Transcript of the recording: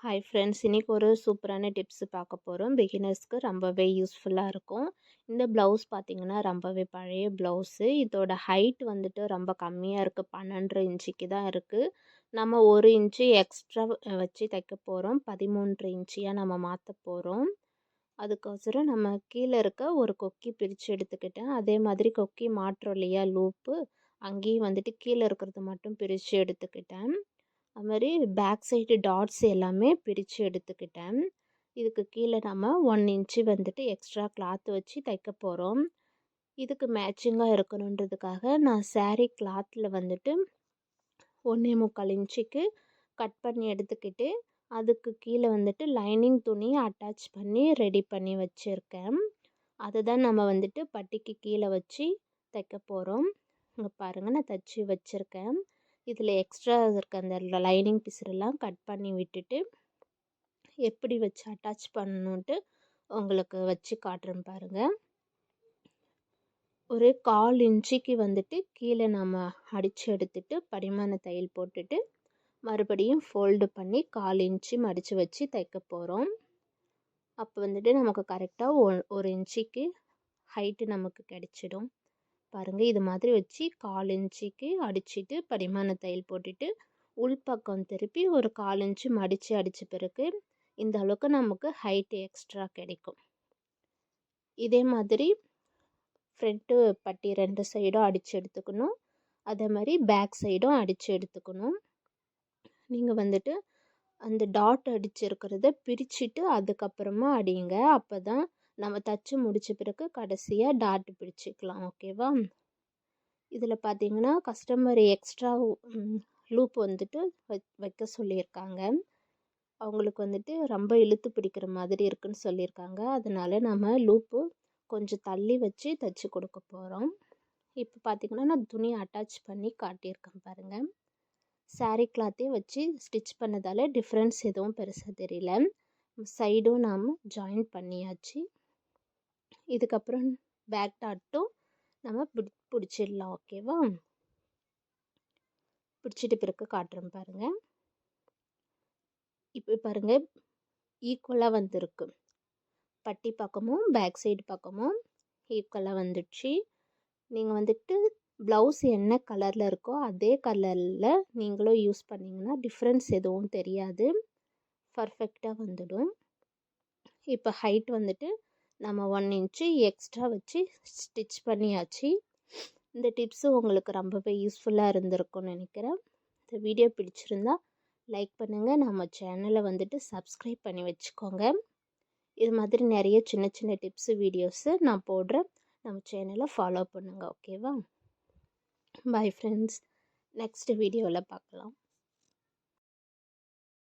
Hi friends, இன்றைக்கி ஒரு சூப்பரான டிப்ஸ் பார்க்க போகிறோம். பிகினர்ஸ்க்கு ரொம்பவே யூஸ்ஃபுல்லாக இருக்கும். இந்த ப்ளவுஸ் பார்த்திங்கன்னா ரொம்பவே பழைய ப்ளவுஸு. இதோட ஹைட் வந்துட்டு ரொம்ப கம்மியாக இருக்குது, 12 இன்ச்சுக்கு தான் இருக்குது. நம்ம 1 இன்ச்சு எக்ஸ்ட்ரா வச்சு தைக்க போகிறோம். 13 இன்ச்சியாக நம்ம மாற்ற போகிறோம். அதுக்கோசரம் நம்ம கீழே இருக்க ஒரு கொக்கி பிரித்து எடுத்துக்கிட்டேன். அதே மாதிரி கொக்கி மாட்டுறோம் இல்லையா லூப்பு, அங்கேயும் வந்துட்டு கீழே இருக்கிறது மட்டும் பிரித்து எடுத்துக்கிட்டேன். அது மாதிரி பேக் சைடு டாட்ஸ் எல்லாமே பிரித்து எடுத்துக்கிட்டேன். இதுக்கு கீழே நம்ம 1 இன்ச்சு வந்துட்டு எக்ஸ்ட்ரா கிளாத் வச்சு தைக்க போகிறோம். இதுக்கு மேட்சிங்காக இருக்கணுன்றதுக்காக நான் saree கிளாத்தில் வந்துட்டு 1.25 இன்ச்சுக்கு கட் பண்ணி எடுத்துக்கிட்டு அதுக்கு கீழே வந்துட்டு லைனிங் துணியை அட்டாச் பண்ணி ரெடி பண்ணி வச்சுருக்கேன். அதை தான் நம்ம வந்துட்டு பட்டிக்கு கீழே வச்சு தைக்க போகிறோம். இங்கே பாருங்கள், நான் தைச்சி வச்சுருக்கேன். இதில் எக்ஸ்ட்ரா இருக்க அந்த லைனிங் பீஸெல்லாம் கட் பண்ணி விட்டுட்டு எப்படி வச்சு அட்டாச் பண்ணணுன்ட்டு உங்களுக்கு வச்சு காட்டுறேன் பாருங்கள். ஒரு 1/4 இன்ச்சுக்கு வந்துட்டு கீழே நம்ம அடித்து எடுத்துட்டு படிமான தையல் போட்டுட்டு மறுபடியும் ஃபோல்டு பண்ணி 1/4 இன்ச்சு மடித்து வச்சு தைக்க போகிறோம். அப்போ வந்துட்டு நமக்கு கரெக்டாக 1 இன்ச்சுக்கு ஹைட்டு நமக்கு கிடைச்சிடும். பாருங்கள், இது மாதிரி வச்சு 1/4 இன்ச்சுக்கு அடிச்சுட்டு படிமான தையல் போட்டுட்டு உள்பக்கம் திருப்பி ஒரு 1/4 இன்ச்சு மடித்து அடித்த பிறகு இந்த அளவுக்கு நமக்கு ஹைட்டு எக்ஸ்ட்ரா கிடைக்கும். இதே மாதிரி ஃப்ரண்ட்டு பட்டி 2 சைடும் அடித்து எடுத்துக்கணும். அதே மாதிரி பேக் சைடும் அடித்து எடுத்துக்கணும். நீங்கள் வந்துட்டு அந்த டாட் அடிச்சிருக்கிறத பிரிச்சுட்டு அதுக்கப்புறமா அடிங்க. அப்போ தான் நம்ம தச்சு முடித்த பிறகு கடைசியாக டாட் பிடிச்சிக்கலாம். ஓகேவா? இதில் பார்த்தீங்கன்னா கஸ்டமர் எக்ஸ்ட்ரா லூப் வந்துட்டு வைக்க சொல்லியிருக்காங்க. அவங்களுக்கு வந்துட்டு ரொம்ப இழுத்து பிடிக்கிற மாதிரி இருக்குன்னு சொல்லியிருக்காங்க. அதனால் நம்ம லூப்பு கொஞ்சம் தள்ளி வச்சு தைச்சி கொடுக்க போகிறோம். இப்போ பார்த்திங்கன்னா நான் துணியை அட்டாச் பண்ணி காட்டியிருக்கேன் பாருங்கள். saree கிளாத்தே வச்சு ஸ்டிச் பண்ணதால் டிஃப்ரென்ஸ் எதுவும் பெருசாக தெரியல. சைடும் நாம் ஜாயின் பண்ணியாச்சு. இதுக்கப்புறம் பேக் டாட்டும் நம்ம பிடிச்சிடலாம். ஓகேவா? பிடிச்சிட்டு பிறகு காட்டுறேன் பாருங்கள். இப்போ பாருங்கள், ஈக்குவலாக வந்திருக்கு. பட்டி பக்கமும் பேக் சைடு பக்கமும் ஈக்குவலாக வந்துடுச்சு. நீங்கள் வந்துட்டு ப்ளவுஸ் என்ன கலரில் இருக்கோ அதே கலரில் நீங்களும் யூஸ் பண்ணிங்கன்னா டிஃப்ரென்ஸ் எதுவும் தெரியாது, பர்ஃபெக்டாக வந்துடும். இப்போ ஹைட் வந்துட்டு நம்ம 1 இன்ச்சு எக்ஸ்ட்ரா வச்சு ஸ்டிச் பண்ணியாச்சு. இந்த டிப்ஸு உங்களுக்கு ரொம்பவே யூஸ்ஃபுல்லாக இருந்திருக்கும்னு நினைக்கிறேன். இந்த வீடியோ பிடிச்சிருந்தா லைக் பண்ணுங்கள். நம்ம சேனலை வந்துட்டு சப்ஸ்கிரைப் பண்ணி வச்சுக்கோங்க. இது மாதிரி நிறைய சின்ன சின்ன டிப்ஸு வீடியோஸு நான் போடுறேன். நம்ம சேனலை ஃபாலோ பண்ணுங்கள். ஓகேவா? பாய் ஃப்ரெண்ட்ஸ், நெக்ஸ்ட் வீடியோவில் பார்க்கலாம்.